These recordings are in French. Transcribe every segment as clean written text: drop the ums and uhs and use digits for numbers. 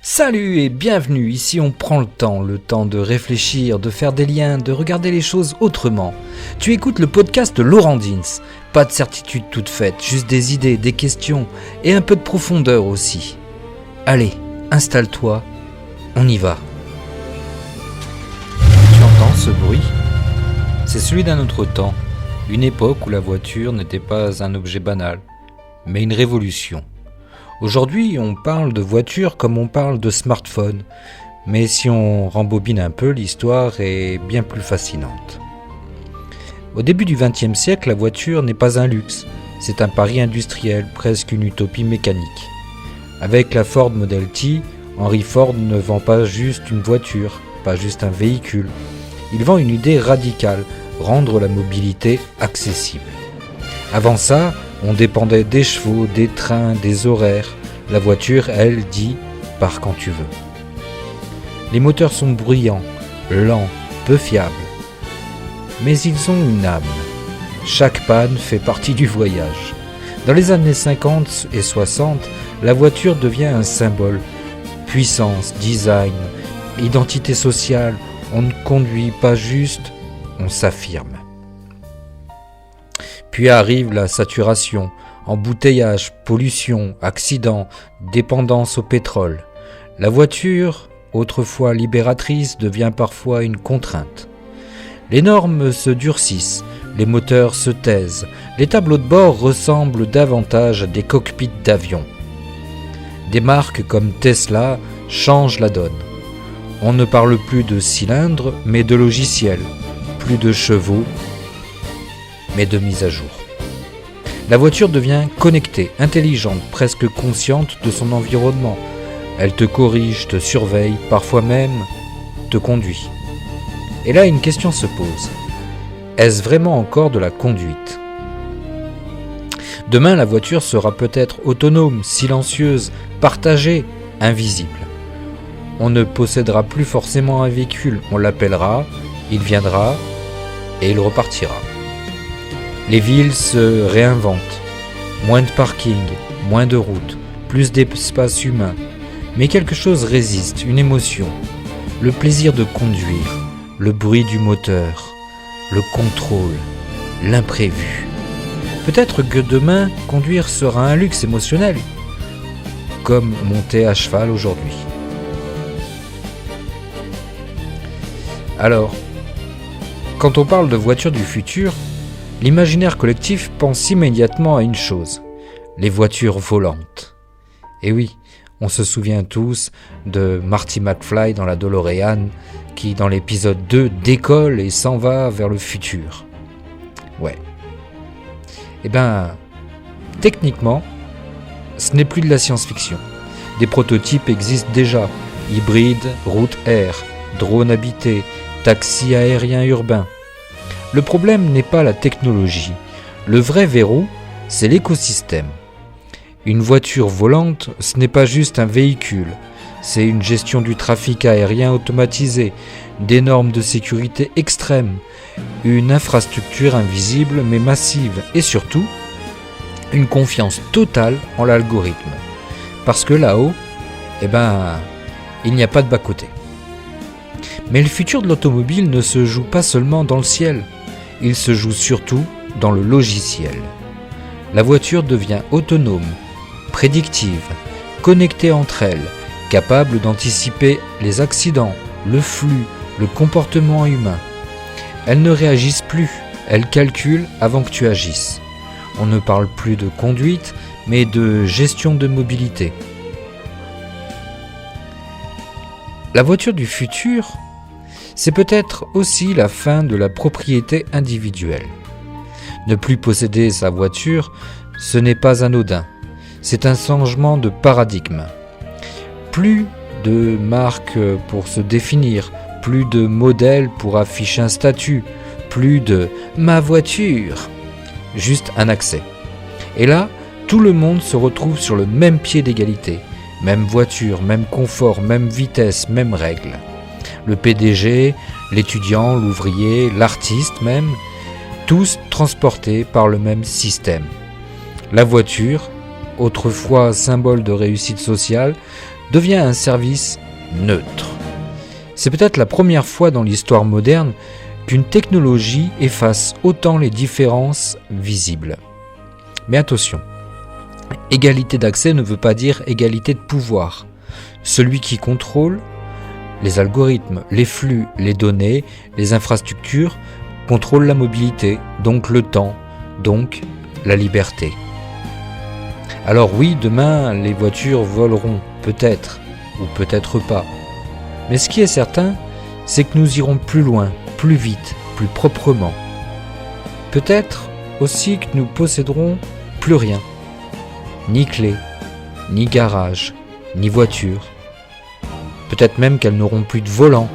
Salut et bienvenue, ici on prend le temps de réfléchir, de faire des liens, de regarder les choses autrement. Tu écoutes le podcast de Laurent Dins, pas de certitude toute faite, juste des idées, des questions et un peu de profondeur aussi. Allez, installe-toi, on y va. Tu entends ce bruit ? C'est celui d'un autre temps, une époque où la voiture n'était pas un objet banal, mais une révolution. Aujourd'hui, on parle de voiture comme on parle de smartphone, mais si on rembobine un peu, l'histoire est bien plus fascinante. Au début du XXe siècle, la voiture n'est pas un luxe, c'est un pari industriel, presque une utopie mécanique. Avec la Ford Model T, Henry Ford ne vend pas juste une voiture, pas juste un véhicule. Il vend une idée radicale, rendre la mobilité accessible. Avant ça, on dépendait des chevaux, des trains, des horaires. La voiture, elle, dit « pars quand tu veux ». Les moteurs sont bruyants, lents, peu fiables. Mais ils ont une âme. Chaque panne fait partie du voyage. Dans les années 50 et 60, la voiture devient un symbole. Puissance, design, identité sociale. On ne conduit pas juste, on s'affirme. Puis arrive la saturation, embouteillage, pollution, accidents, dépendance au pétrole. La voiture, autrefois libératrice, devient parfois une contrainte. Les normes se durcissent, les moteurs se taisent, les tableaux de bord ressemblent davantage à des cockpits d'avions. Des marques comme Tesla changent la donne. On ne parle plus de cylindres, mais de logiciels, plus de chevaux, mais de mise à jour. La voiture devient connectée, intelligente, presque consciente de son environnement. Elle te corrige, te surveille, parfois même te conduit. Et là, une question se pose. Est-ce vraiment encore de la conduite ? Demain, la voiture sera peut-être autonome, silencieuse, partagée, invisible. On ne possédera plus forcément un véhicule, on l'appellera, il viendra et il repartira. Les villes se réinventent, moins de parking, moins de routes, plus d'espace humain. Mais quelque chose résiste, une émotion, le plaisir de conduire, le bruit du moteur, le contrôle, l'imprévu. Peut-être que demain, conduire sera un luxe émotionnel, comme monter à cheval aujourd'hui. Alors, quand on parle de voitures du futur, l'imaginaire collectif pense immédiatement à une chose, les voitures volantes. Et oui, on se souvient tous de Marty McFly dans la DeLorean qui, dans l'épisode 2, décolle et s'en va vers le futur. Ouais. Eh ben, techniquement, ce n'est plus de la science-fiction. Des prototypes existent déjà, hybrides, route-air, drones habités, taxis aériens urbains. Le problème n'est pas la technologie. Le vrai verrou, c'est l'écosystème. Une voiture volante, ce n'est pas juste un véhicule. C'est une gestion du trafic aérien automatisée, des normes de sécurité extrêmes, une infrastructure invisible mais massive et surtout, une confiance totale en l'algorithme. Parce que là-haut, il n'y a pas de bas-côté. Mais le futur de l'automobile ne se joue pas seulement dans le ciel. Il se joue surtout dans le logiciel. La voiture devient autonome, prédictive, connectée entre elles, capable d'anticiper les accidents, le flux, le comportement humain. Elles ne réagissent plus, elles calculent avant que tu agisses. On ne parle plus de conduite, mais de gestion de mobilité. La voiture du futur, c'est peut-être aussi la fin de la propriété individuelle. Ne plus posséder sa voiture, ce n'est pas anodin. C'est un changement de paradigme. Plus de marques pour se définir, plus de modèles pour afficher un statut, plus de « ma voiture », juste un accès. Et là, tout le monde se retrouve sur le même pied d'égalité. Même voiture, même confort, même vitesse, même règles. Le PDG, l'étudiant, l'ouvrier, l'artiste même, tous transportés par le même système. La voiture, autrefois symbole de réussite sociale, devient un service neutre. C'est peut-être la première fois dans l'histoire moderne qu'une technologie efface autant les différences visibles. Mais attention, égalité d'accès ne veut pas dire égalité de pouvoir. Celui qui contrôle les algorithmes, les flux, les données, les infrastructures, contrôle la mobilité, donc le temps, donc la liberté. Alors oui, demain, les voitures voleront, peut-être, ou peut-être pas. Mais ce qui est certain, c'est que nous irons plus loin, plus vite, plus proprement. Peut-être aussi que nous posséderons plus rien. Ni clé, ni garage, ni voiture. Peut-être même qu'elles n'auront plus de volant,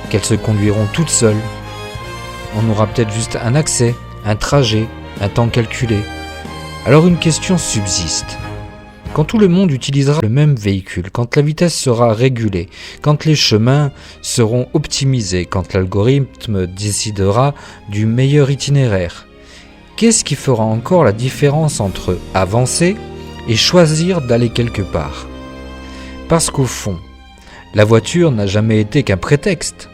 qu'elles se conduiront toutes seules. On aura peut-être juste un accès, un trajet, un temps calculé. Alors une question subsiste. Quand tout le monde utilisera le même véhicule, quand la vitesse sera régulée, quand les chemins seront optimisés, quand l'algorithme décidera du meilleur itinéraire, qu'est-ce qui fera encore la différence entre avancer et choisir d'aller quelque part ? Parce qu'au fond, la voiture n'a jamais été qu'un prétexte.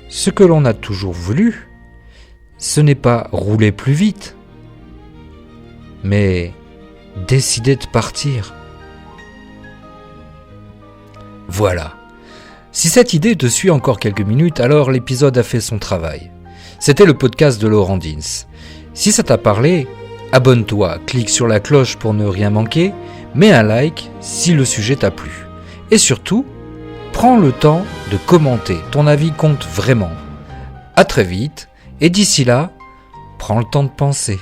Ce que l'on a toujours voulu, ce n'est pas rouler plus vite, mais décider de partir. Voilà. Si cette idée te suit encore quelques minutes, alors l'épisode a fait son travail. C'était le podcast de Laurent Dins. Si ça t'a parlé, abonne-toi, clique sur la cloche pour ne rien manquer, mets un like si le sujet t'a plu. Et surtout, prends le temps de commenter, ton avis compte vraiment. À très vite, et d'ici là, prends le temps de penser.